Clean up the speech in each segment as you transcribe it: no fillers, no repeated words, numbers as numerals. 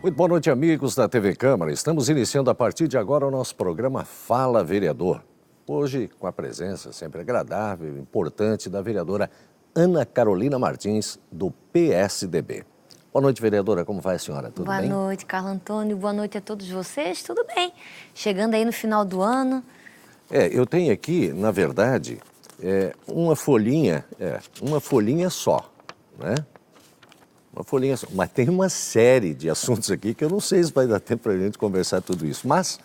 Muito boa noite, amigos da TV Câmara. Estamos iniciando a partir de agora o nosso programa Fala Vereador. Hoje, com a presença sempre agradável e importante da vereadora Ana Carolina Martins, do PSDB. Boa noite, vereadora. Como vai a senhora? Tudo bem? Boa noite, Carlos Antônio. Boa noite a todos vocês. Tudo bem. Chegando aí no final do ano. Eu tenho aqui, na verdade, uma folhinha só, né? Uma folhinha só. Mas tem uma série de assuntos aqui que eu não sei se vai dar tempo para a gente conversar tudo isso. Mas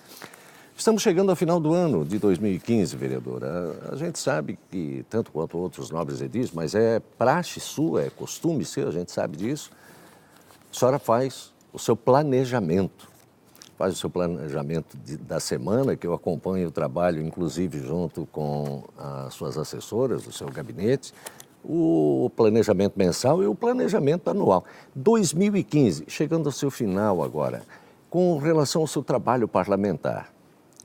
estamos chegando ao final do ano de 2015, vereadora. A gente sabe que, tanto quanto outros nobres edis, mas é praxe sua, é costume seu, a gente sabe disso. A senhora faz o seu planejamento. Faz o seu planejamento da semana, que eu acompanho o trabalho, inclusive, junto com as suas assessoras, o seu gabinete, o planejamento mensal e o planejamento anual. 2015, chegando ao seu final agora, com relação ao seu trabalho parlamentar,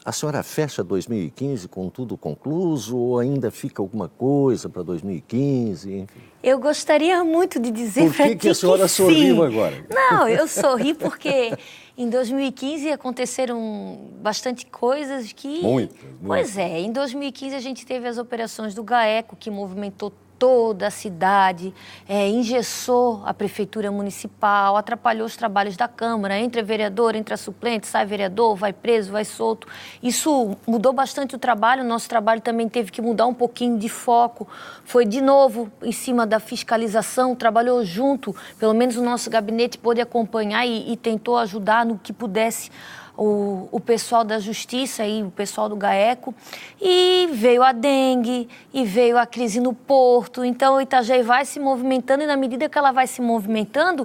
a senhora fecha 2015 com tudo concluso ou ainda fica alguma coisa para 2015, enfim? Eu gostaria muito de dizer para ti que a senhora sorriu agora? Não, eu sorri porque em 2015 aconteceram bastante coisas que... Muito. Pois é, em 2015 a gente teve as operações do GAECO, que movimentou toda a cidade, engessou a prefeitura municipal, atrapalhou os trabalhos da Câmara, entra vereador, entra suplente, sai vereador, vai preso, vai solto. Isso mudou bastante o trabalho, o nosso trabalho também teve que mudar um pouquinho de foco, foi de novo em cima da fiscalização, trabalhou junto, pelo menos o nosso gabinete pôde acompanhar e tentou ajudar no que pudesse o pessoal da Justiça e o pessoal do GAECO, e veio a dengue, e veio a crise no Porto. Então, o Itajaí vai se movimentando e, na medida que ela vai se movimentando,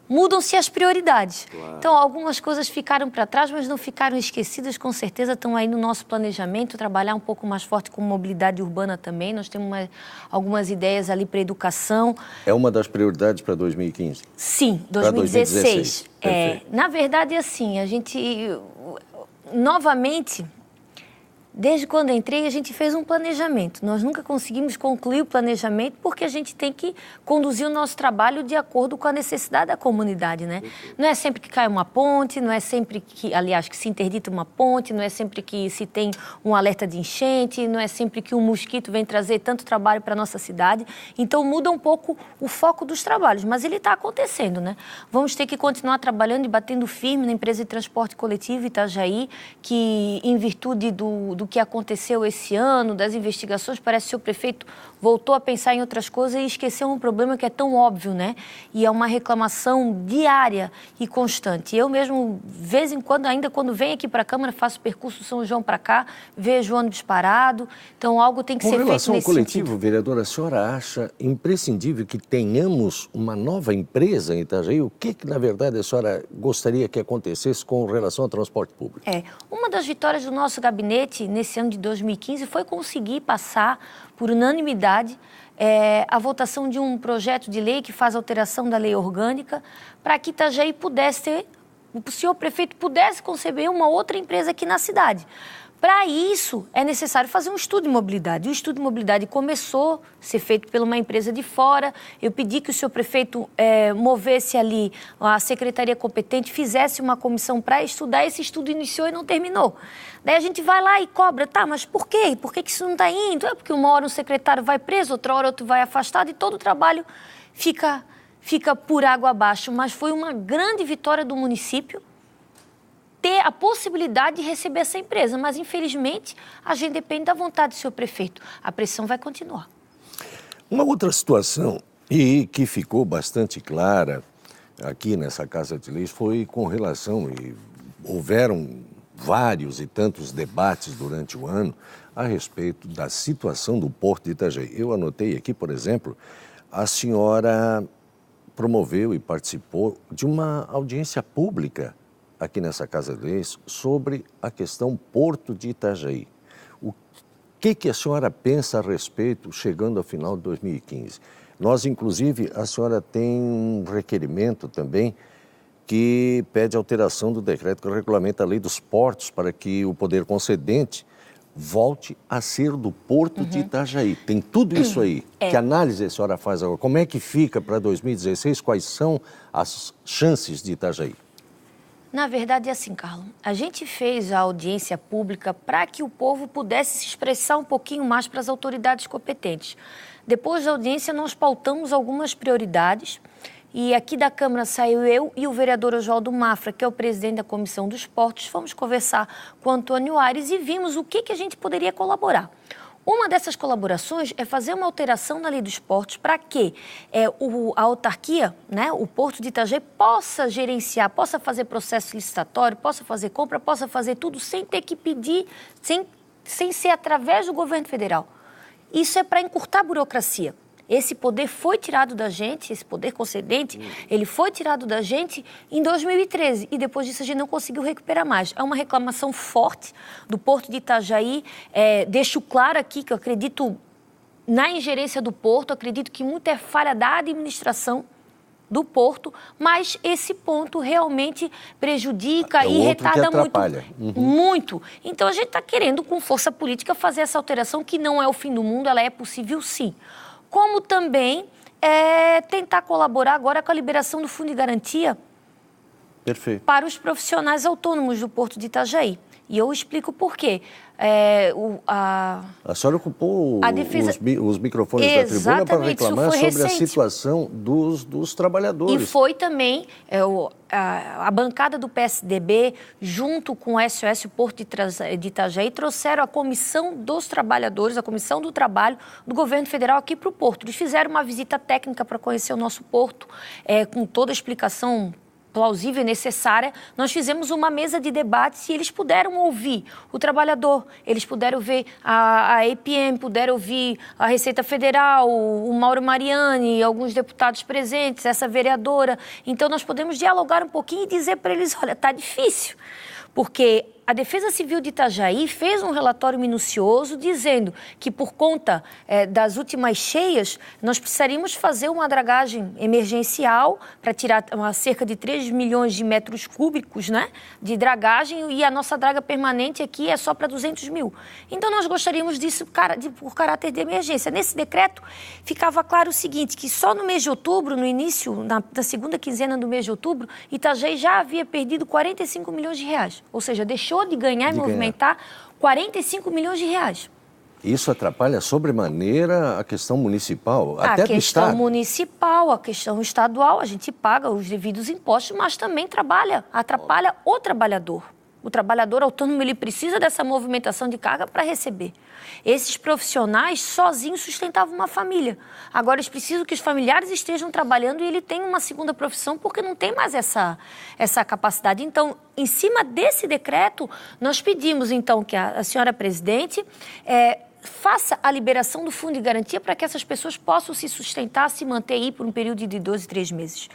mudam-se as prioridades. Claro. Então, algumas coisas ficaram para trás, mas não ficaram esquecidas, com certeza estão aí no nosso planejamento, trabalhar um pouco mais forte com mobilidade urbana também. Nós temos algumas ideias ali para educação. É uma das prioridades para 2015? Sim, 2016. Na verdade, assim, a gente, novamente... Desde quando entrei, a gente fez um planejamento. Nós nunca conseguimos concluir o planejamento porque a gente tem que conduzir o nosso trabalho de acordo com a necessidade da comunidade, né? Não é sempre que cai uma ponte, não é sempre que, aliás, que se interdita uma ponte, não é sempre que se tem um alerta de enchente, não é sempre que um mosquito vem trazer tanto trabalho para a nossa cidade. Então, muda um pouco o foco dos trabalhos, mas ele está acontecendo, né? Vamos ter que continuar trabalhando e batendo firme na empresa de transporte coletivo Itajaí, que, em virtude do que aconteceu esse ano, das investigações, parece que o prefeito voltou a pensar em outras coisas e esqueceu um problema que é tão óbvio, né? E é uma reclamação diária e constante. Eu mesmo, de vez em quando, ainda quando venho aqui para a Câmara, faço o percurso São João para cá, vejo o ônibus parado, então algo tem que ser feito nesse sentido. Com relação ao coletivo, vereadora, a senhora acha imprescindível que tenhamos uma nova empresa em Itajaí? O que, na verdade, a senhora gostaria que acontecesse com relação ao transporte público? Uma das vitórias do nosso gabinete nesse ano de 2015 foi conseguir passar por unanimidade a votação de um projeto de lei que faz alteração da lei orgânica para que Itajaí pudesse ter, o senhor prefeito pudesse conceber uma outra empresa aqui na cidade. Para isso, é necessário fazer um estudo de mobilidade. O estudo de mobilidade começou a ser feito por uma empresa de fora. Eu pedi que o senhor prefeito movesse ali a secretaria competente, fizesse uma comissão para estudar. Esse estudo iniciou e não terminou. Daí a gente vai lá e cobra, tá, mas por quê? Por que isso não está indo? É porque uma hora um secretário vai preso, outra hora outro vai afastado e todo o trabalho fica por água abaixo. Mas foi uma grande vitória do município ter a possibilidade de receber essa empresa, mas infelizmente a gente depende da vontade do senhor prefeito. A pressão vai continuar. Uma outra situação, e que ficou bastante clara aqui nessa Casa de Leis, foi com relação, e houveram vários e tantos debates durante o ano a respeito da situação do Porto de Itajaí. Eu anotei aqui, por exemplo, a senhora promoveu e participou de uma audiência pública aqui nessa Casa de Leis sobre a questão Porto de Itajaí. O que a senhora pensa a respeito chegando ao final de 2015? Nós, inclusive, a senhora tem um requerimento também que pede alteração do decreto que regulamenta a lei dos portos para que o poder concedente volte a ser do Porto de Itajaí. Tem tudo isso aí. Que análise a senhora faz agora? Como é que fica para 2016? Quais são as chances de Itajaí? Na verdade, é assim, Carlos. A gente fez a audiência pública para que o povo pudesse se expressar um pouquinho mais para as autoridades competentes. Depois da audiência, nós pautamos algumas prioridades e aqui da Câmara saiu eu e o vereador Oswaldo Mafra, que é o presidente da Comissão dos Portos. Fomos conversar com o Antônio Aires e vimos o que a gente poderia colaborar. Uma dessas colaborações é fazer uma alteração na Lei dos Portos para que a autarquia, né, o Porto de Itajaí, possa gerenciar, possa fazer processo licitatório, possa fazer compra, possa fazer tudo sem ter que pedir, sem ser através do governo federal. Isso é para encurtar a burocracia. Esse poder foi tirado da gente, esse poder concedente, ele foi tirado da gente em 2013 e depois disso a gente não conseguiu recuperar mais. É uma reclamação forte do Porto de Itajaí. Deixo claro aqui que eu acredito na ingerência do Porto, acredito que muito é falha da administração do Porto, mas esse ponto realmente prejudica e retarda muito. Então a gente está querendo, com força política, fazer essa alteração que não é o fim do mundo, ela é possível sim. Como também tentar colaborar agora com a liberação do Fundo de Garantia para os profissionais autônomos do Porto de Itajaí. E eu explico por quê. A senhora ocupou os microfones da tribuna para reclamar sobre a situação dos trabalhadores. E foi também a bancada do PSDB, junto com o SOS Porto de Itajaí, trouxeram a Comissão dos Trabalhadores, a Comissão do Trabalho do Governo Federal aqui para o Porto. Eles fizeram uma visita técnica para conhecer o nosso Porto, com toda a explicação plausível e necessária. Nós fizemos uma mesa de debates e eles puderam ouvir o trabalhador, eles puderam ver a EPM, puderam ouvir a Receita Federal, o Mauro Mariani, alguns deputados presentes, essa vereadora. Então, nós podemos dialogar um pouquinho e dizer para eles, olha, está difícil, porque a Defesa Civil de Itajaí fez um relatório minucioso dizendo que, por conta das últimas cheias, nós precisaríamos fazer uma dragagem emergencial para tirar cerca de 3 milhões de metros cúbicos, né, de dragagem, e a nossa draga permanente aqui é só para 200 mil. Então, nós gostaríamos disso por caráter de emergência. Nesse decreto, ficava claro o seguinte, que só no mês de outubro, no início, da segunda quinzena do mês de outubro, Itajaí já havia perdido 45 milhões de reais. Ou seja, deixou de ganhar e movimentar 45 milhões de reais. Isso atrapalha sobremaneira a questão municipal, até do Estado? A questão municipal, a questão estadual, a gente paga os devidos impostos, mas também atrapalha o trabalhador. O trabalhador autônomo, ele precisa dessa movimentação de carga para receber. Esses profissionais sozinhos sustentavam uma família. Agora eles precisam que os familiares estejam trabalhando e ele tenha uma segunda profissão porque não tem mais essa capacidade. Então, em cima desse decreto, nós pedimos então que a senhora presidente faça a liberação do Fundo de Garantia para que essas pessoas possam se sustentar, se manter aí por um período de 12, 3 meses.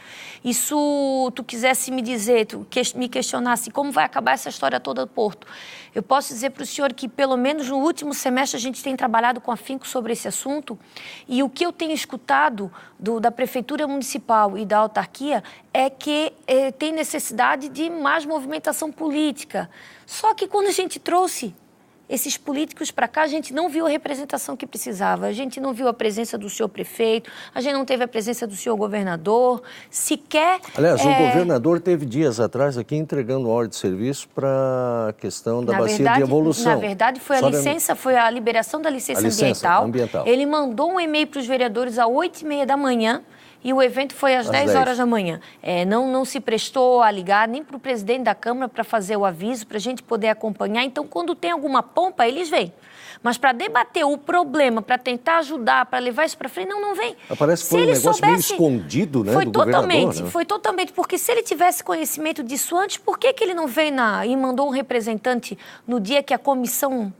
Isso, tu quisesse me dizer, me questionasse como vai acabar essa história toda do Porto. Eu posso dizer para o senhor que, pelo menos no último semestre, a gente tem trabalhado com afinco sobre esse assunto e o que eu tenho escutado da Prefeitura Municipal e da autarquia é que tem necessidade de mais movimentação política. Só que quando a gente trouxe esses políticos para cá, a gente não viu a representação que precisava, a gente não viu a presença do senhor prefeito, a gente não teve a presença do senhor governador, sequer... Aliás, o governador teve dias atrás aqui entregando ordem de serviço para a questão da bacia de evolução. Na verdade, foi a liberação da licença ambiental. Ele mandou um e-mail para os vereadores às 8h30 da manhã, e o evento foi às 10 horas da manhã. Não se prestou a ligar nem para o presidente da Câmara para fazer o aviso, para a gente poder acompanhar. Então, quando tem alguma pompa, eles vêm. Mas para debater o problema, para tentar ajudar, para levar isso para frente, não vem. Parece que foi um negócio meio escondido, né, do governador, né? Foi totalmente, porque se ele tivesse conhecimento disso antes, por que ele não veio e mandou um representante no dia que a comissão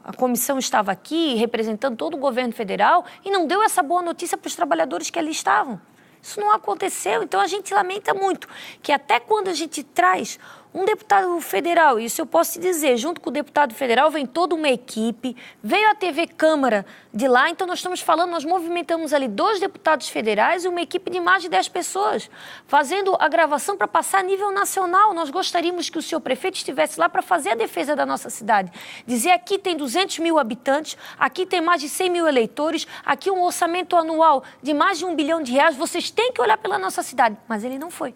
estava aqui, representando todo o governo federal, e não deu essa boa notícia para os trabalhadores que ali estavam? Isso não aconteceu, então a gente lamenta muito que até quando a gente traz um deputado federal, isso eu posso te dizer, junto com o deputado federal vem toda uma equipe, veio a TV Câmara de lá, então nós estamos falando, nós movimentamos ali 2 deputados federais e uma equipe de mais de 10 pessoas, fazendo a gravação para passar a nível nacional. Nós gostaríamos que o senhor prefeito estivesse lá para fazer a defesa da nossa cidade, dizer aqui tem 200 mil habitantes, aqui tem mais de 100 mil eleitores, aqui um orçamento anual de mais de R$1 bilhão, vocês têm que olhar pela nossa cidade, mas ele não foi.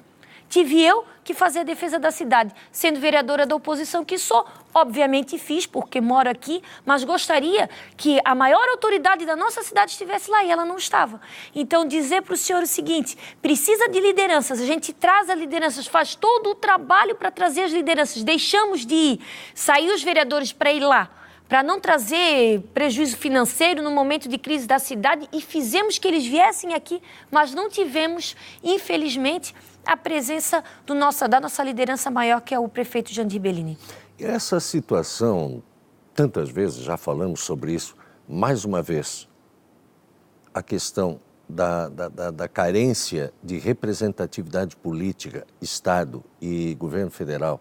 tive eu que fazer a defesa da cidade. Sendo vereadora da oposição que sou, obviamente fiz, porque moro aqui, mas gostaria que a maior autoridade da nossa cidade estivesse lá e ela não estava. Então, dizer para o senhor o seguinte, precisa de lideranças, a gente traz as lideranças, faz todo o trabalho para trazer as lideranças, deixamos de ir, sair os vereadores para ir lá, para não trazer prejuízo financeiro no momento de crise da cidade e fizemos que eles viessem aqui, mas não tivemos, infelizmente, a presença da nossa liderança maior, que é o prefeito Jandir Bellini. Essa situação, tantas vezes já falamos sobre isso, mais uma vez, a questão da carência de representatividade política, Estado e governo federal,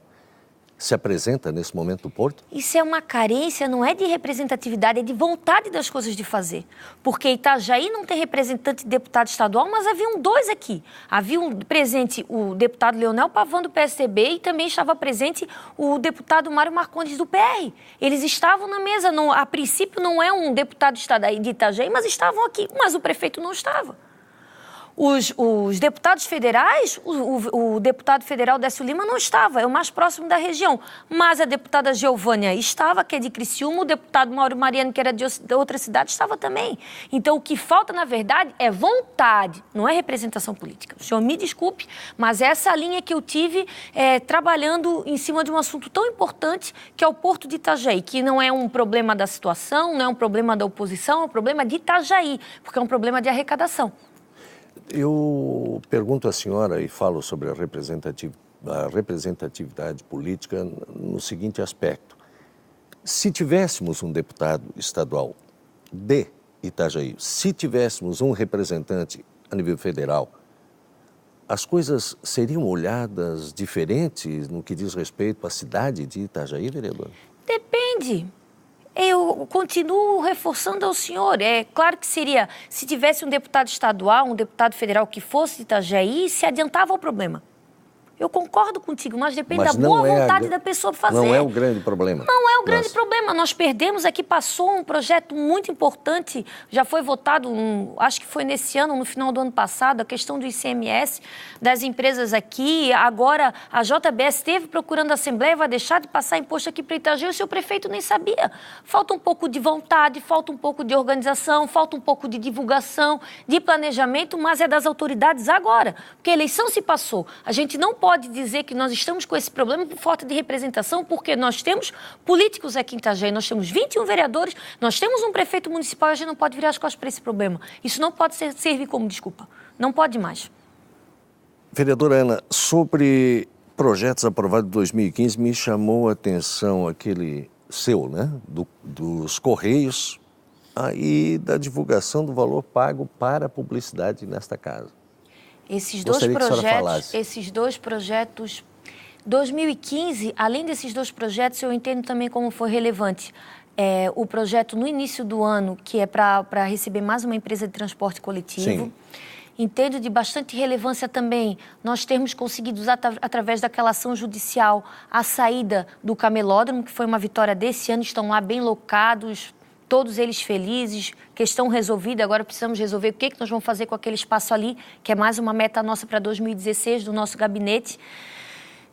se apresenta nesse momento do Porto? Isso é uma carência, não é de representatividade, é de vontade das coisas de fazer. Porque Itajaí não tem representante de deputado estadual, mas haviam 2 aqui. Havia presente o deputado Leonel Pavão do PSDB e também estava presente o deputado Mário Marcondes do PR. Eles estavam na mesa, a princípio não é um deputado de Itajaí, mas estavam aqui, mas o prefeito não estava. Os deputados federais, o deputado federal Décio Lima não estava, é o mais próximo da região, mas a deputada Geovânia estava, que é de Criciúma, o deputado Mauro Mariano, que era de outra cidade, estava também. Então, o que falta, na verdade, é vontade, não é representação política. O senhor me desculpe, mas essa linha que eu tive trabalhando em cima de um assunto tão importante, que é o Porto de Itajaí, que não é um problema da situação, não é um problema da oposição, é um problema de Itajaí, porque é um problema de arrecadação. Eu pergunto à senhora e falo sobre a representatividade política no seguinte aspecto. Se tivéssemos um deputado estadual de Itajaí, se tivéssemos um representante a nível federal, as coisas seriam olhadas diferentes no que diz respeito à cidade de Itajaí, vereador? Depende. Eu continuo reforçando ao senhor. É claro que seria, se tivesse um deputado estadual, um deputado federal que fosse de Itajaí, se adiantava o problema. Eu concordo contigo, mas depende da boa vontade da pessoa fazer. Não é o grande problema. Não é o grande problema. Nós perdemos aqui, passou um projeto muito importante, já foi votado, acho que foi nesse ano, no final do ano passado, a questão do ICMS das empresas aqui. Agora, a JBS esteve procurando a Assembleia, vai deixar de passar imposto aqui para Itajaí, o seu prefeito nem sabia. Falta um pouco de vontade, falta um pouco de organização, falta um pouco de divulgação, de planejamento, mas é das autoridades agora, porque a eleição se passou. A gente não pode dizer que nós estamos com esse problema por falta de representação, porque nós temos políticos aqui em Itajaí, nós temos 21 vereadores, nós temos um prefeito municipal e a gente não pode virar as costas para esse problema. Isso não pode servir como desculpa. Não pode mais. Vereadora Ana, sobre projetos aprovados em 2015, me chamou a atenção aquele seu, né, dos Correios e da divulgação do valor pago para a publicidade nesta casa. Esses dois projetos, 2015, além desses 2 projetos, eu entendo também como foi relevante. O projeto no início do ano, que é para receber mais uma empresa de transporte coletivo. Sim. Entendo de bastante relevância também nós termos conseguido, através daquela ação judicial, a saída do camelódromo, que foi uma vitória desse ano, estão lá bem locados, todos eles felizes, questão resolvida, agora precisamos resolver o que nós vamos fazer com aquele espaço ali, que é mais uma meta nossa para 2016 do nosso gabinete.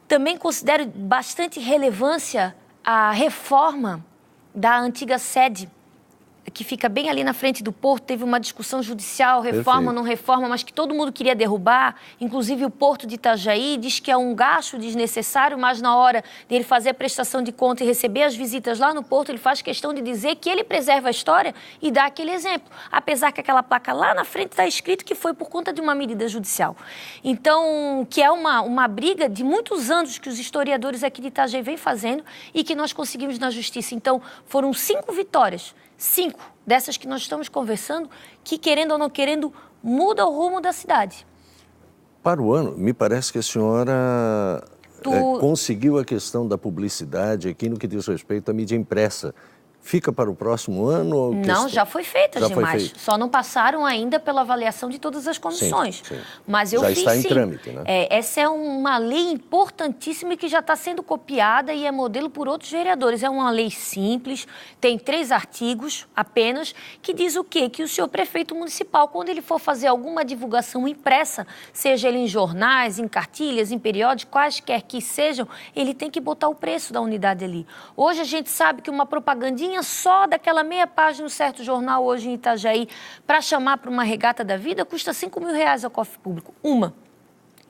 Também considero bastante relevância a reforma da antiga sede, que fica bem ali na frente do Porto. Teve uma discussão judicial, reforma, não reforma, mas que todo mundo queria derrubar, inclusive o Porto de Itajaí, diz que é um gasto desnecessário, mas na hora dele fazer a prestação de conta e receber as visitas lá no Porto, ele faz questão de dizer que ele preserva a história e dá aquele exemplo, apesar que aquela placa lá na frente está escrito que foi por conta de uma medida judicial. Então, que é uma briga de muitos anos que os historiadores aqui de Itajaí vêm fazendo e que nós conseguimos na justiça. Então, foram 5 vitórias, 5 dessas que nós estamos conversando, que querendo ou não querendo, muda o rumo da cidade. Para o ano, me parece que a senhora conseguiu a questão da publicidade aqui no que diz respeito à mídia impressa. Fica para o próximo ano? Não, já foi feita, Gilmar. Só não passaram ainda pela avaliação de todas as comissões. Sim. Mas eu já fiz, está em sim. trâmite, né? Essa é uma lei importantíssima e que já está sendo copiada e é modelo por outros vereadores. É uma lei simples, tem 3 artigos apenas, que diz o quê? Que o senhor prefeito municipal, quando ele for fazer alguma divulgação impressa, seja ele em jornais, em cartilhas, em periódicos, quaisquer que sejam, ele tem que botar o preço da unidade ali. Hoje a gente sabe que uma propagandinha só daquela meia página no certo jornal hoje em Itajaí para chamar para uma regata da vida custa R$5.000 ao cofre público.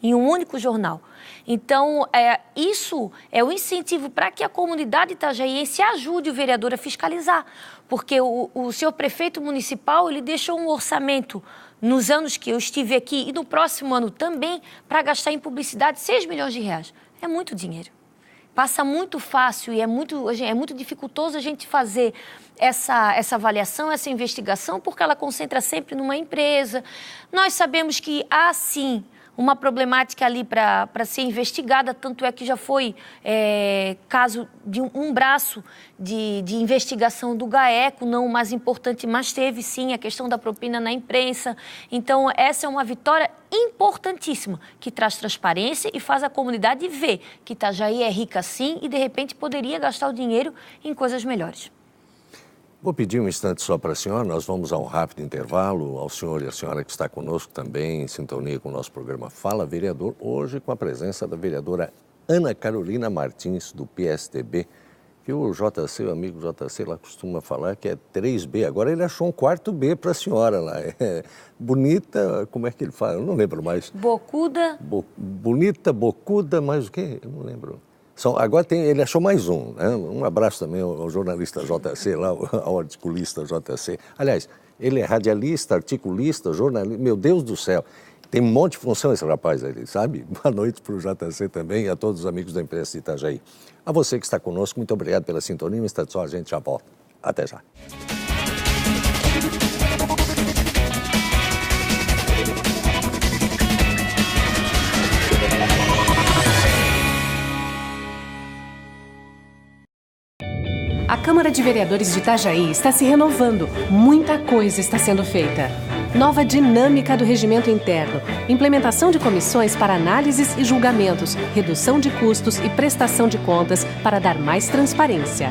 Em um único jornal. Então, isso é o incentivo para que a comunidade itajaiense ajude o vereador a fiscalizar. Porque o senhor prefeito municipal, ele deixou um orçamento nos anos que eu estive aqui e no próximo ano também para gastar em publicidade R$6 milhões. É muito dinheiro. Passa muito fácil e é muito dificultoso a gente fazer essa avaliação, essa investigação, porque ela concentra sempre numa empresa. Nós sabemos que há, sim, uma problemática ali para ser investigada, tanto é que já foi caso de um braço de investigação do GAECO, não o mais importante, mas teve sim a questão da propina na imprensa. Então, essa é uma vitória importantíssima, que traz transparência e faz a comunidade ver que Itajaí é rica sim e, de repente, poderia gastar o dinheiro em coisas melhores. Vou pedir um instante só para a senhora, nós vamos a um rápido intervalo, ao senhor e à senhora que está conosco também, em sintonia com o nosso programa Fala Vereador, hoje com a presença da vereadora Ana Carolina Martins, do PSDB, que o JC, o amigo JC, lá costuma falar que é 3B, agora ele achou um 4B para a senhora lá, bonita, como é que ele fala? Eu não lembro mais. Bocuda. Bonita, bocuda, mais o quê? Eu não lembro. Agora ele achou mais um, né? Um abraço também ao jornalista JC, lá, ao articulista JC. Aliás, ele é radialista, articulista, jornalista, meu Deus do céu. Tem um monte de função esse rapaz aí, sabe? Boa noite para o JC também e a todos os amigos da imprensa de Itajaí. A você que está conosco, muito obrigado pela sintonia. Um instante só, a gente já volta. Até já. A Câmara de Vereadores de Itajaí está se renovando. Muita coisa está sendo feita. Nova dinâmica do regimento interno, implementação de comissões para análises e julgamentos, redução de custos e prestação de contas para dar mais transparência.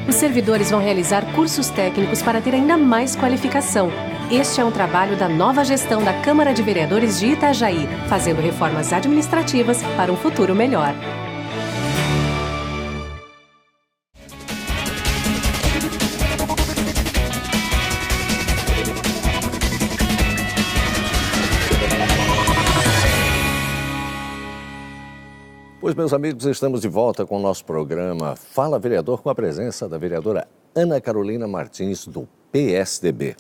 Os servidores vão realizar cursos técnicos para ter ainda mais qualificação. Este é um trabalho da nova gestão da Câmara de Vereadores de Itajaí, fazendo reformas administrativas para um futuro melhor. Pois, meus amigos, estamos de volta com o nosso programa Fala Vereador, com a presença da vereadora Ana Carolina Martins, do PSDB.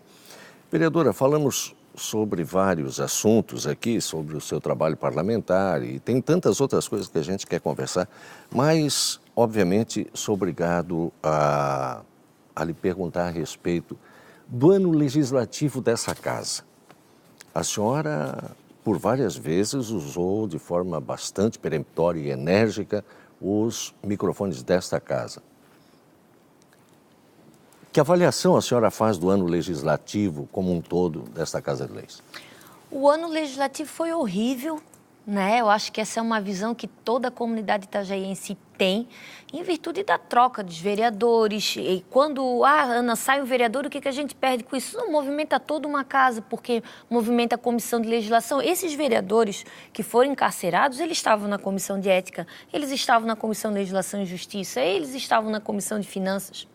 Vereadora, falamos sobre vários assuntos aqui, sobre o seu trabalho parlamentar e tem tantas outras coisas que a gente quer conversar, mas, obviamente, sou obrigado a lhe perguntar a respeito do ano legislativo dessa casa. A senhora, por várias vezes, usou de forma bastante peremptória e enérgica os microfones desta casa. Que avaliação a senhora faz do ano legislativo como um todo desta Casa de Leis? O ano legislativo foi horrível, né? Eu acho que essa é uma visão que toda a comunidade itajaiense tem, em virtude da troca dos vereadores. E quando, Ana, sai o vereador, o que a gente perde com isso? Não, movimenta toda uma casa, porque movimenta a comissão de legislação. Esses vereadores que foram encarcerados, eles estavam na comissão de ética, eles estavam na comissão de legislação e justiça, eles estavam na comissão de finanças.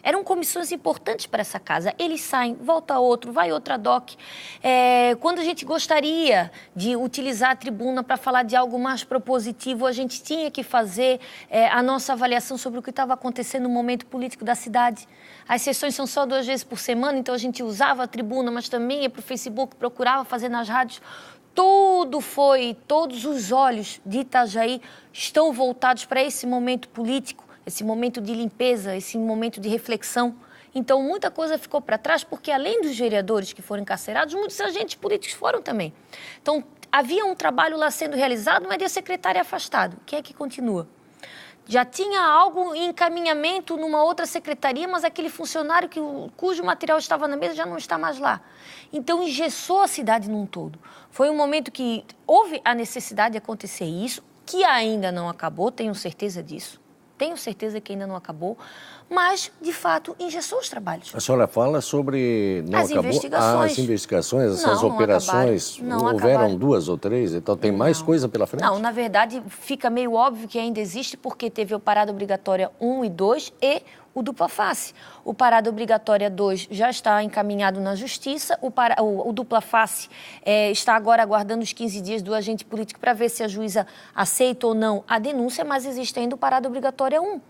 Eram comissões importantes para essa casa. Eles saem, volta outro, vai outra DOC. Quando a gente gostaria de utilizar a tribuna para falar de algo mais propositivo, a gente tinha que fazer a nossa avaliação sobre o que estava acontecendo no momento político da cidade. As sessões são só 2 vezes por semana, então a gente usava a tribuna, mas também ia para o Facebook, procurava fazer nas rádios. Todos os olhos de Itajaí estão voltados para esse momento político, esse momento de limpeza, esse momento de reflexão. Então, muita coisa ficou para trás, porque além dos vereadores que foram encarcerados, muitos agentes políticos foram também. Então, havia um trabalho lá sendo realizado, mas a secretária afastado. Quem é que continua? Já tinha algo em encaminhamento numa outra secretaria, mas aquele funcionário cujo material estava na mesa já não está mais lá. Então, engessou a cidade num todo. Foi um momento que houve a necessidade de acontecer isso, que ainda não acabou, tenho certeza disso. Tenho certeza que ainda não acabou, mas, de fato, engessou os trabalhos. A senhora fala sobre... Não as acabou? investigações. As investigações, essas operações, houveram 2 ou 3, então tem mais coisa pela frente? Não, na verdade, fica meio óbvio que ainda existe, porque teve o parada obrigatória 1 e 2 e o dupla face. O parada obrigatória 2 já está encaminhado na justiça, o dupla face está agora aguardando os 15 dias do agente político para ver se a juíza aceita ou não a denúncia, mas existe ainda o parada obrigatória 1.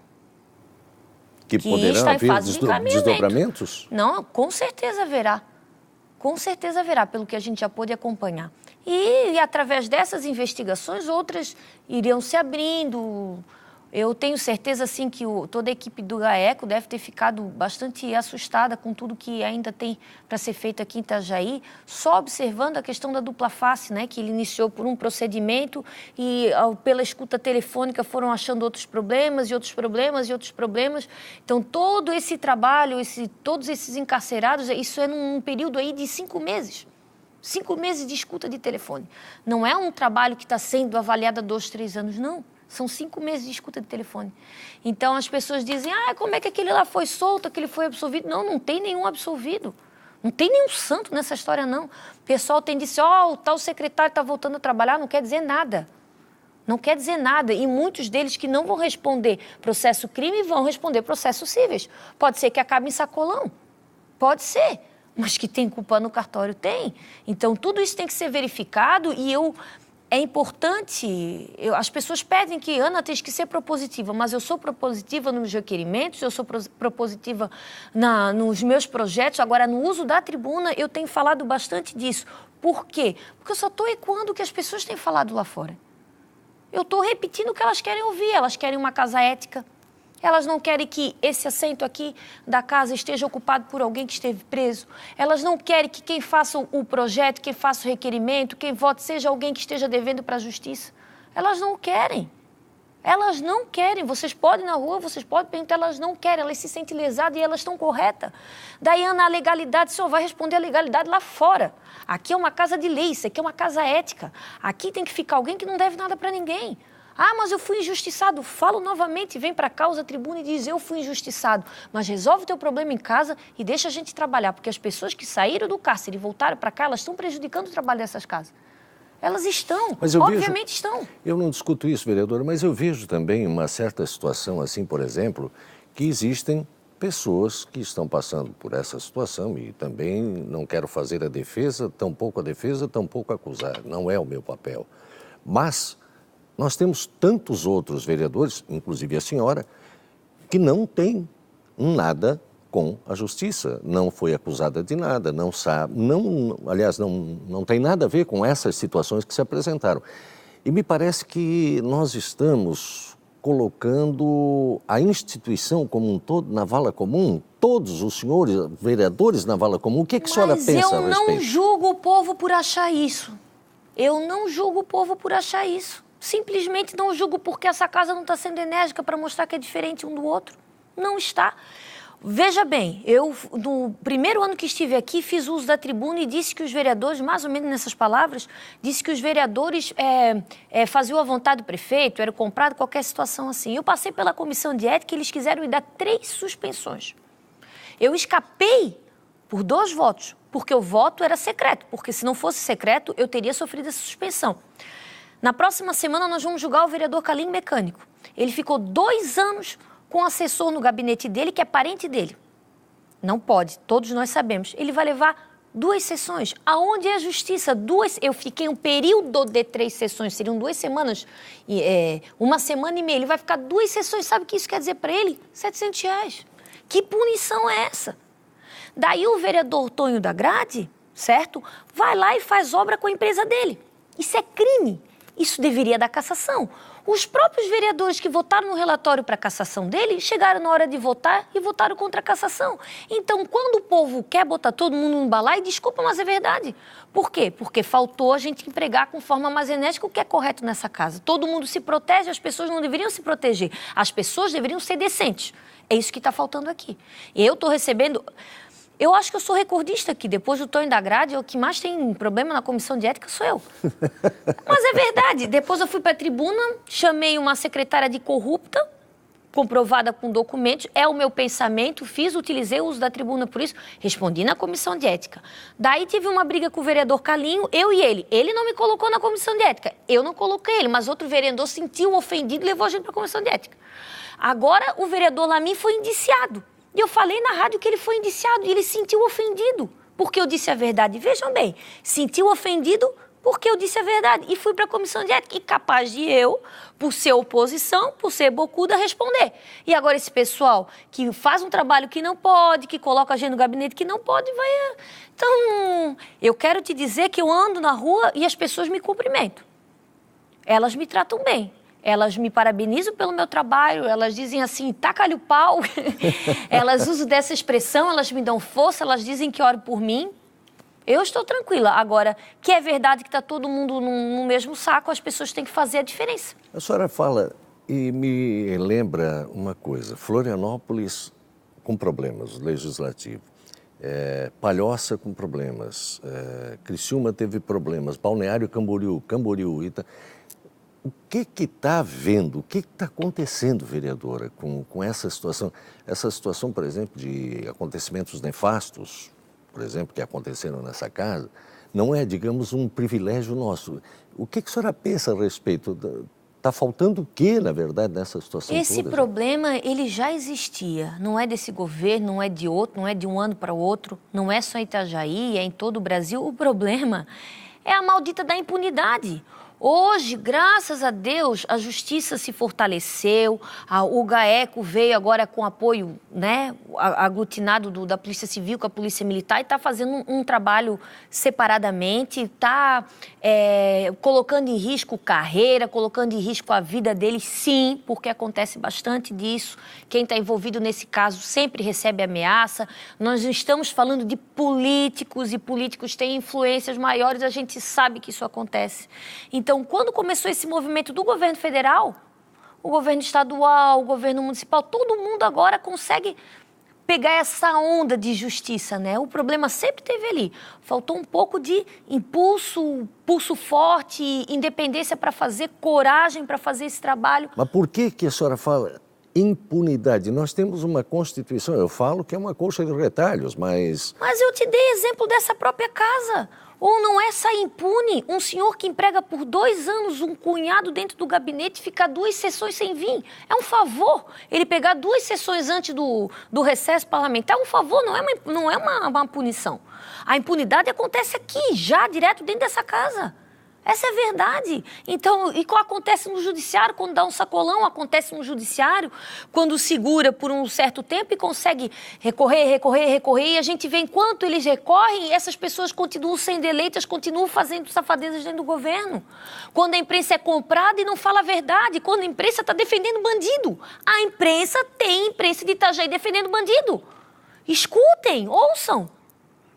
Que poderão está em haver fase de encaminhamento. desdobramentos? Não, com certeza haverá. Com certeza haverá, pelo que a gente já pôde acompanhar. E através dessas investigações, outras iriam se abrindo. Eu tenho certeza, sim, que toda a equipe do GAECO deve ter ficado bastante assustada com tudo que ainda tem para ser feito aqui em Itajaí, só observando a questão da dupla face, né, que ele iniciou por um procedimento e pela escuta telefônica foram achando outros problemas e outros problemas e outros problemas. Então, todo esse trabalho, todos esses encarcerados, isso é num período aí de 5 meses. 5 meses de escuta de telefone. Não é um trabalho que está sendo avaliado há 2, 3 anos, não. São 5 meses de escuta de telefone. Então, as pessoas dizem, como é que aquele lá foi solto, aquele foi absolvido? Não, não tem nenhum absolvido. Não tem nenhum santo nessa história, não. O pessoal tem dito, o tal secretário está voltando a trabalhar, não quer dizer nada. Não quer dizer nada. E muitos deles que não vão responder processo crime vão responder processos cíveis. Pode ser que acabe em sacolão. Pode ser. Mas que tem culpa no cartório, tem. Então, tudo isso tem que ser verificado e é importante, as pessoas pedem que, Ana, tens que ser propositiva, mas eu sou propositiva nos requerimentos, eu sou propositiva nos meus projetos. Agora, no uso da tribuna, eu tenho falado bastante disso. Por quê? Porque eu só estou ecoando o que as pessoas têm falado lá fora. Eu estou repetindo o que elas querem ouvir. Elas querem uma casa ética. Elas não querem que esse assento aqui da casa esteja ocupado por alguém que esteve preso. Elas não querem que quem faça o projeto, quem faça o requerimento, quem vote, seja alguém que esteja devendo para a justiça. Elas não querem. Elas não querem. Vocês podem ir na rua, vocês podem perguntar, elas não querem. Elas se sentem lesadas e elas estão corretas. Daí, Ana, a legalidade, o senhor vai responder a legalidade lá fora. Aqui é uma casa de lei, isso aqui é uma casa ética. Aqui tem que ficar alguém que não deve nada para ninguém. Mas eu fui injustiçado. Falo novamente, vem para cá, usa a tribuna e diz, eu fui injustiçado. Mas resolve o teu problema em casa e deixa a gente trabalhar, porque as pessoas que saíram do cárcere e voltaram para cá, elas estão prejudicando o trabalho dessas casas. Elas estão, obviamente estão. Eu não discuto isso, vereadora, mas eu vejo também uma certa situação assim, por exemplo, que existem pessoas que estão passando por essa situação e também não quero fazer a defesa, tampouco acusar, não é o meu papel. Mas nós temos tantos outros vereadores, inclusive a senhora, que não tem nada com a justiça, não foi acusada de nada, não sabe, não tem nada a ver com essas situações que se apresentaram. E me parece que nós estamos colocando a instituição como um todo na vala comum, todos os senhores vereadores na vala comum. O que a senhora pensa a respeito? Mas eu não julgo o povo por achar isso. Eu não julgo o povo por achar isso. Simplesmente não julgo porque essa casa não está sendo enérgica para mostrar que é diferente um do outro. Não está. Veja bem, eu, no primeiro ano que estive aqui, fiz uso da tribuna e disse que os vereadores, mais ou menos nessas palavras, disse que os vereadores faziam a vontade do prefeito, era comprado qualquer situação assim. Eu passei pela comissão de ética e eles quiseram me dar 3 suspensões. Eu escapei por 2 votos, porque o voto era secreto, porque se não fosse secreto, eu teria sofrido essa suspensão. Na próxima semana, nós vamos julgar o vereador Calim Mecânico. Ele ficou 2 anos com um assessor no gabinete dele, que é parente dele. Não pode, todos nós sabemos. Ele vai levar 2 sessões. Aonde é a justiça? 2. Eu fiquei um período de 3 sessões, seriam 2 semanas, 1 semana e meia. Ele vai ficar 2 sessões. Sabe o que isso quer dizer para ele? R$700. Que punição é essa? Daí o vereador Tonho da Grade, certo? Vai lá e faz obra com a empresa dele. Isso é crime. Isso deveria dar cassação. Os próprios vereadores que votaram no relatório para a cassação dele chegaram na hora de votar e votaram contra a cassação. Então, quando o povo quer botar todo mundo no balaio, desculpa, mas é verdade. Por quê? Porque faltou a gente empregar com forma mais enérgica o que é correto nessa casa. Todo mundo se protege, as pessoas não deveriam se proteger. As pessoas deveriam ser decentes. É isso que está faltando aqui. E eu estou recebendo... Eu acho que eu sou recordista aqui. Depois do Tonho da Grade, o que mais tem problema na comissão de ética sou eu. Mas é verdade. Depois eu fui para a tribuna, chamei uma secretária de corrupta, comprovada com documentos, é o meu pensamento, utilizei o uso da tribuna por isso, respondi na comissão de ética. Daí tive uma briga com o vereador Calinho, eu e ele. Ele não me colocou na comissão de ética, eu não coloquei ele, mas outro vereador sentiu ofendido e levou a gente para a comissão de ética. Agora o vereador Lamin foi indiciado. E eu falei na rádio que ele foi indiciado e ele se sentiu ofendido porque eu disse a verdade. Vejam bem, sentiu ofendido porque eu disse a verdade. E fui para a comissão de ética, e capaz de eu, por ser oposição, por ser bocuda, responder. E agora esse pessoal que faz um trabalho que não pode, que coloca a gente no gabinete que não pode, vai... Então, eu quero te dizer que eu ando na rua e as pessoas me cumprimentam. Elas me tratam bem. Elas me parabenizam pelo meu trabalho, elas dizem assim, taca-lhe o pau. Elas usam dessa expressão, elas me dão força, elas dizem que oram por mim. Eu estou tranquila. Agora, que é verdade que está todo mundo no mesmo saco, as pessoas têm que fazer a diferença. A senhora fala e me lembra uma coisa. Florianópolis com problemas legislativos. Palhoça com problemas. Criciúma teve problemas. Balneário Camboriú. O que está havendo, o que está acontecendo, vereadora, com essa situação? Essa situação, por exemplo, de acontecimentos nefastos, por exemplo, que aconteceram nessa casa, não é, digamos, um privilégio nosso. O que a senhora pensa a respeito? Está faltando o quê, na verdade, nessa situação Esse toda? problema, ele já existia. Não é desse governo, não é de outro, não é de um ano para o outro, não é só em Itajaí, é em todo o Brasil. O problema é a maldita da impunidade. Hoje, graças a Deus, a justiça se fortaleceu, o GAECO veio agora com apoio, né, aglutinado da Polícia Civil com a Polícia Militar e está fazendo um trabalho separadamente, está colocando em risco carreira, colocando em risco a vida deles, sim, porque acontece bastante disso. Quem está envolvido nesse caso sempre recebe ameaça. Nós estamos falando de políticos e políticos têm influências maiores, a gente sabe que isso acontece. Então, quando começou esse movimento do governo federal, o governo estadual, o governo municipal, todo mundo agora consegue pegar essa onda de justiça, né? O problema sempre teve ali. Faltou um pouco de pulso forte, independência para fazer, coragem para fazer esse trabalho. Mas por que a senhora fala impunidade? Nós temos uma Constituição, eu falo que é uma colcha de retalhos, mas... Mas eu te dei exemplo dessa própria casa. Ou não é sair impune um senhor que emprega por 2 anos um cunhado dentro do gabinete e ficar 2 sessões sem vir? É um favor ele pegar 2 sessões antes do recesso parlamentar. É um favor, não é uma punição. A impunidade acontece aqui, já direto dentro dessa casa. Essa é a verdade. Então, e qual acontece no judiciário? Quando dá um sacolão, acontece no judiciário, quando segura por um certo tempo e consegue recorrer, e a gente vê enquanto eles recorrem, essas pessoas continuam sendo eleitas, continuam fazendo safadezas dentro do governo. Quando a imprensa é comprada e não fala a verdade, quando a imprensa está defendendo bandido. A imprensa tem imprensa de Itajaí defendendo bandido. Escutem, ouçam.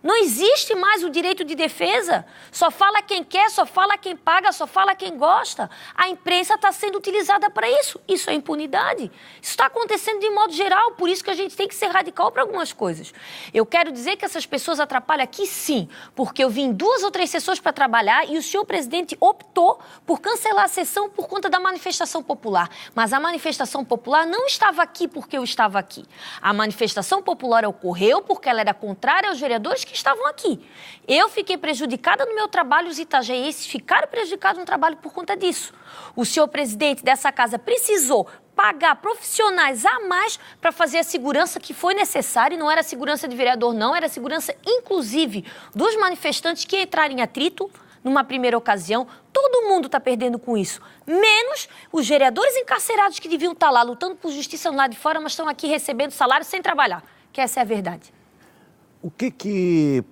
Não existe mais o direito de defesa. Só fala quem quer, só fala quem paga, só fala quem gosta. A imprensa está sendo utilizada para isso. Isso é impunidade. Isso está acontecendo de modo geral, por isso que a gente tem que ser radical para algumas coisas. Eu quero dizer que essas pessoas atrapalham aqui sim, porque eu vim 2 ou 3 sessões para trabalhar e o senhor presidente optou por cancelar a sessão por conta da manifestação popular. Mas a manifestação popular não estava aqui porque eu estava aqui. A manifestação popular ocorreu porque ela era contrária aos vereadores que estavam aqui. Eu fiquei prejudicada no meu trabalho, os itajaenses ficaram prejudicados no trabalho por conta disso. O senhor presidente dessa casa precisou pagar profissionais a mais para fazer a segurança que foi necessária, e não era segurança de vereador, não, era segurança, inclusive, dos manifestantes que entraram em atrito numa primeira ocasião. Todo mundo está perdendo com isso, menos os vereadores encarcerados que deviam estar lá lutando por justiça no lado de fora, mas estão aqui recebendo salário sem trabalhar, que essa é a verdade. O que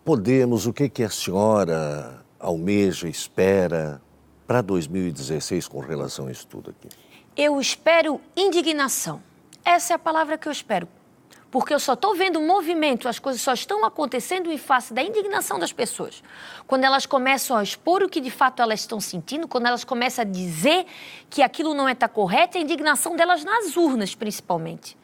podemos, o que a senhora almeja, espera para 2016 com relação a isso tudo aqui? Eu espero indignação. Essa é a palavra que eu espero. Porque eu só estou vendo um movimento, as coisas só estão acontecendo em face da indignação das pessoas. Quando elas começam a expor o que de fato elas estão sentindo, quando elas começam a dizer que aquilo não está correto, é a indignação delas nas urnas, principalmente.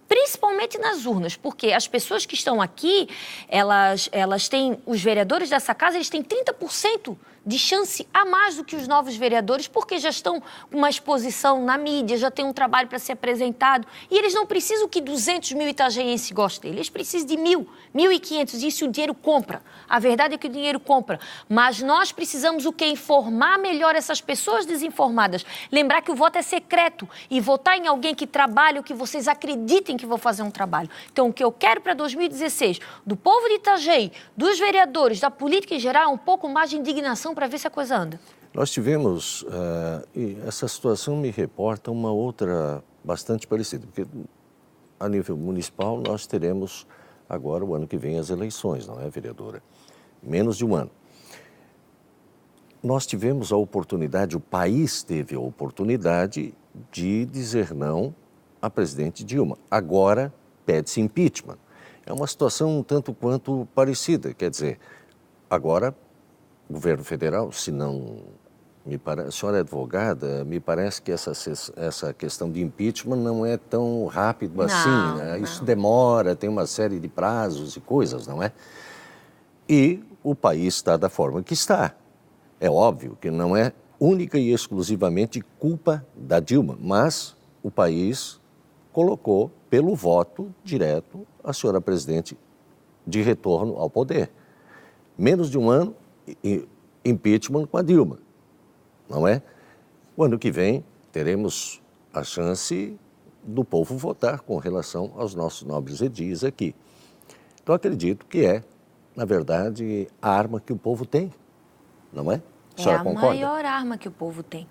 Principalmente nas urnas, porque as pessoas que estão aqui, elas têm, os vereadores dessa casa, eles têm 30% de chance a mais do que os novos vereadores, porque já estão com uma exposição na mídia, já tem um trabalho para ser apresentado, e eles não precisam que 200 mil itajaenses gostem, eles precisam de 1.000, 1.500, e isso o dinheiro compra. A verdade é que o dinheiro compra, mas nós precisamos o quê? Informar melhor essas pessoas desinformadas, lembrar que o voto é secreto, e votar em alguém que trabalha, ou que vocês acreditem que vou fazer um trabalho. Então, o que eu quero para 2016, do povo de Itajaí, dos vereadores, da política em geral, é um pouco mais de indignação para ver se a coisa anda. Nós tivemos, e essa situação me reporta uma outra bastante parecida, porque a nível municipal nós teremos agora, o ano que vem, as eleições, não é, vereadora? Menos de um ano. Nós tivemos a oportunidade, o país teve a oportunidade de dizer não a presidente Dilma. Agora pede-se impeachment. É uma situação um tanto quanto parecida, quer dizer, agora o governo federal, se não me parece, a senhora é advogada, me parece que essa questão de impeachment não é tão rápido assim, né? Isso demora, tem uma série de prazos e coisas, não é? E o país está da forma que está. É óbvio que não é única e exclusivamente culpa da Dilma, mas o país colocou pelo voto direto a senhora presidente de retorno ao poder. Menos de um ano, impeachment com a Dilma, não é? O ano que vem teremos a chance do povo votar com relação aos nossos nobres edis aqui. Então acredito que é, na verdade, a arma que o povo tem, não é? A senhora concorda? Maior arma que o povo tem.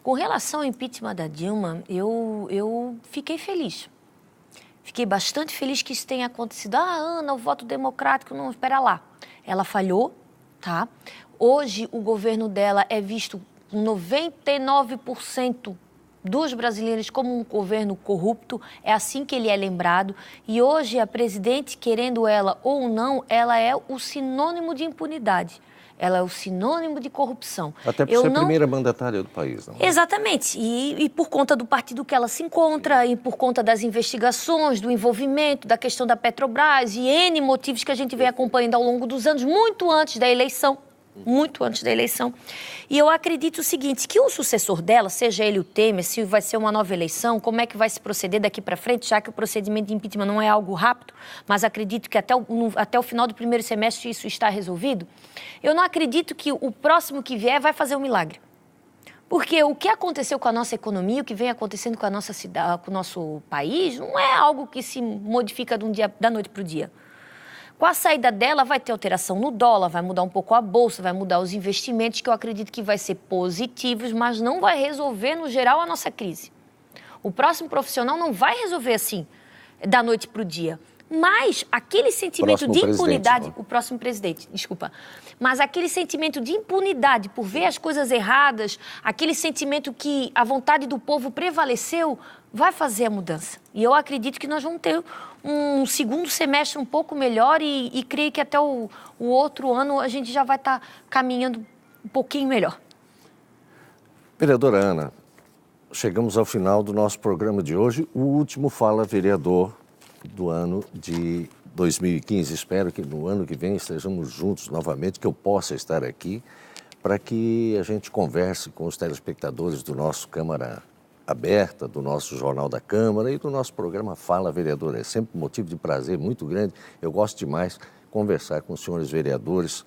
Com relação ao impeachment da Dilma, eu fiquei feliz. Fiquei bastante feliz que isso tenha acontecido. Ana, o voto democrático, não, espera lá. Ela falhou, tá? Hoje, o governo dela é visto por 99% dos brasileiros como um governo corrupto. É assim que ele é lembrado. E hoje, a presidente, querendo ela ou não, ela é o sinônimo de impunidade. Ela é o sinônimo de corrupção. Até por ser a primeira mandatária do país, não é? Exatamente. E por conta do partido que ela se encontra, e por conta das investigações, do envolvimento, da questão da Petrobras e N motivos que a gente vem acompanhando ao longo dos anos, muito antes da eleição. Muito antes da eleição. E eu acredito o seguinte, que o sucessor dela, seja ele o Temer, se vai ser uma nova eleição, como é que vai se proceder daqui para frente, já que o procedimento de impeachment não é algo rápido, mas acredito que até o final do primeiro semestre isso está resolvido, eu não acredito que o próximo que vier vai fazer um milagre. Porque o que aconteceu com a nossa economia, o que vem acontecendo com a nossa cidade, com o nosso país, não é algo que se modifica da noite para o dia. Com a saída dela, vai ter alteração no dólar, vai mudar um pouco a bolsa, vai mudar os investimentos, que eu acredito que vai ser positivos, mas não vai resolver, no geral, a nossa crise. O próximo profissional não vai resolver assim, da noite para o dia. Mas aquele sentimento de impunidade... O próximo presidente, desculpa. Mas aquele sentimento de impunidade por ver as coisas erradas, aquele sentimento que a vontade do povo prevaleceu, vai fazer a mudança. E eu acredito que nós vamos ter um segundo semestre um pouco melhor e creio que até o outro ano a gente já vai estar caminhando um pouquinho melhor. Vereadora Ana, chegamos ao final do nosso programa de hoje. O último Fala Vereador do ano de 2015. Espero que no ano que vem estejamos juntos novamente, que eu possa estar aqui para que a gente converse com os telespectadores do nosso Câmara Aberta, do nosso Jornal da Câmara e do nosso programa Fala Vereador. É sempre um motivo de prazer muito grande. Eu gosto demais conversar com os senhores vereadores,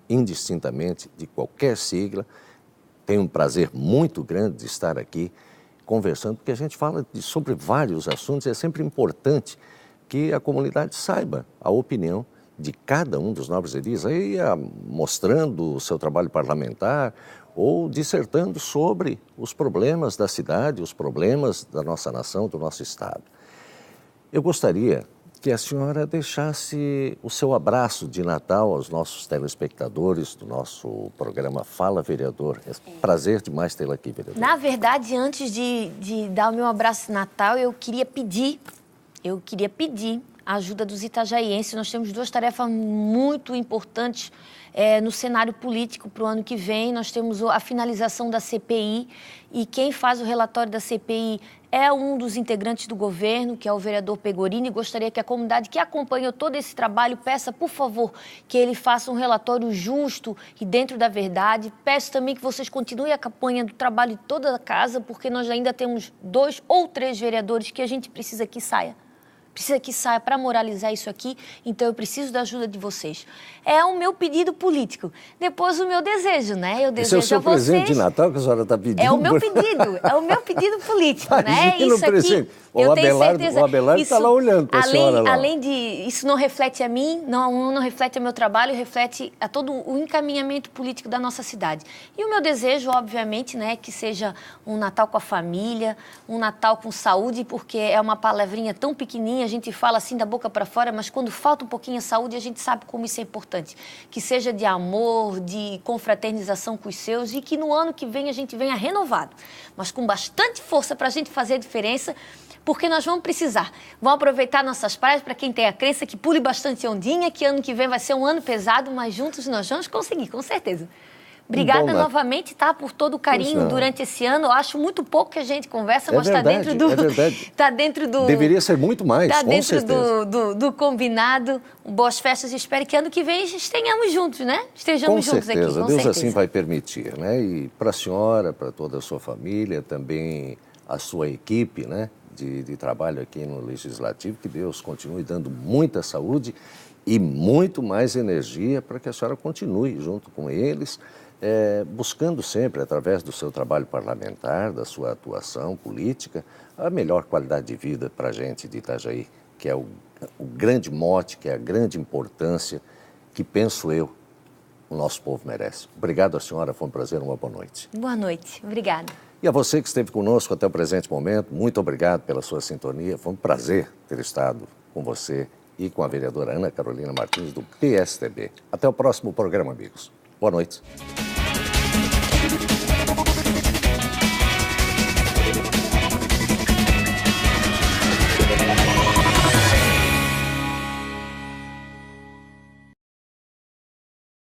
indistintamente, de qualquer sigla. Tenho um prazer muito grande de estar aqui conversando, porque a gente fala sobre vários assuntos e é sempre importante que a comunidade saiba a opinião de cada um dos nobres edis, aí mostrando o seu trabalho parlamentar ou dissertando sobre os problemas da cidade, os problemas da nossa nação, do nosso estado. Eu gostaria que a senhora deixasse o seu abraço de Natal aos nossos telespectadores do nosso programa Fala Vereador. É um prazer demais tê-la aqui, vereador. Na verdade, antes de dar o meu abraço de Natal, eu queria pedir a ajuda dos itajaienses. Nós temos duas tarefas muito importantes no cenário político para o ano que vem. Nós temos a finalização da CPI e quem faz o relatório da CPI é um dos integrantes do governo, que é o vereador Pegorini. Gostaria que a comunidade que acompanhou todo esse trabalho peça, por favor, que ele faça um relatório justo e dentro da verdade. Peço também que vocês continuem acompanhando o trabalho de toda a casa, porque nós ainda temos 2 ou 3 vereadores que a gente precisa que saia. Precisa que saia para moralizar isso aqui, então eu preciso da ajuda de vocês. É o meu pedido político. Depois o meu desejo, né? Eu desejo Esse é o seu presente de Natal que a senhora está pedindo? É o meu pedido político, né? Isso aqui, eu tenho certeza. O Abelardo está lá olhando para a senhora lá. Além de, isso não reflete a mim, não reflete ao meu trabalho, reflete a todo o encaminhamento político da nossa cidade. E o meu desejo, obviamente, né, que seja um Natal com a família, um Natal com saúde, porque é uma palavrinha tão pequenininha, a gente fala assim da boca para fora, mas quando falta um pouquinho a saúde, a gente sabe como isso é importante. Que seja de amor, de confraternização com os seus e que no ano que vem a gente venha renovado, mas com bastante força para a gente fazer a diferença, porque nós vamos precisar. Vamos aproveitar nossas praias para quem tem a crença que pule bastante ondinha, que ano que vem vai ser um ano pesado, mas juntos nós vamos conseguir, com certeza. Obrigada novamente, tá, por todo o carinho durante esse ano. Eu acho muito pouco que a gente conversa, mas está dentro do... Tá dentro do... Deveria ser muito mais, tá dentro do combinado. Boas festas e espero que ano que vem estejamos juntos, né? Estejamos juntos aqui, com certeza. Deus assim vai permitir, né? E para a senhora, para toda a sua família, também a sua equipe, né? De trabalho aqui no Legislativo, que Deus continue dando muita saúde e muito mais energia para que a senhora continue junto com eles, buscando sempre, através do seu trabalho parlamentar, da sua atuação política, a melhor qualidade de vida para a gente de Itajaí, que é o grande mote, que é a grande importância que, penso eu, o nosso povo merece. Obrigado, a senhora, foi um prazer, uma boa noite. Boa noite, obrigada. E a você que esteve conosco até o presente momento, muito obrigado pela sua sintonia, foi um prazer ter estado com você e com a vereadora Ana Carolina Martins, do PSDB. Até o próximo programa, amigos. Boa noite.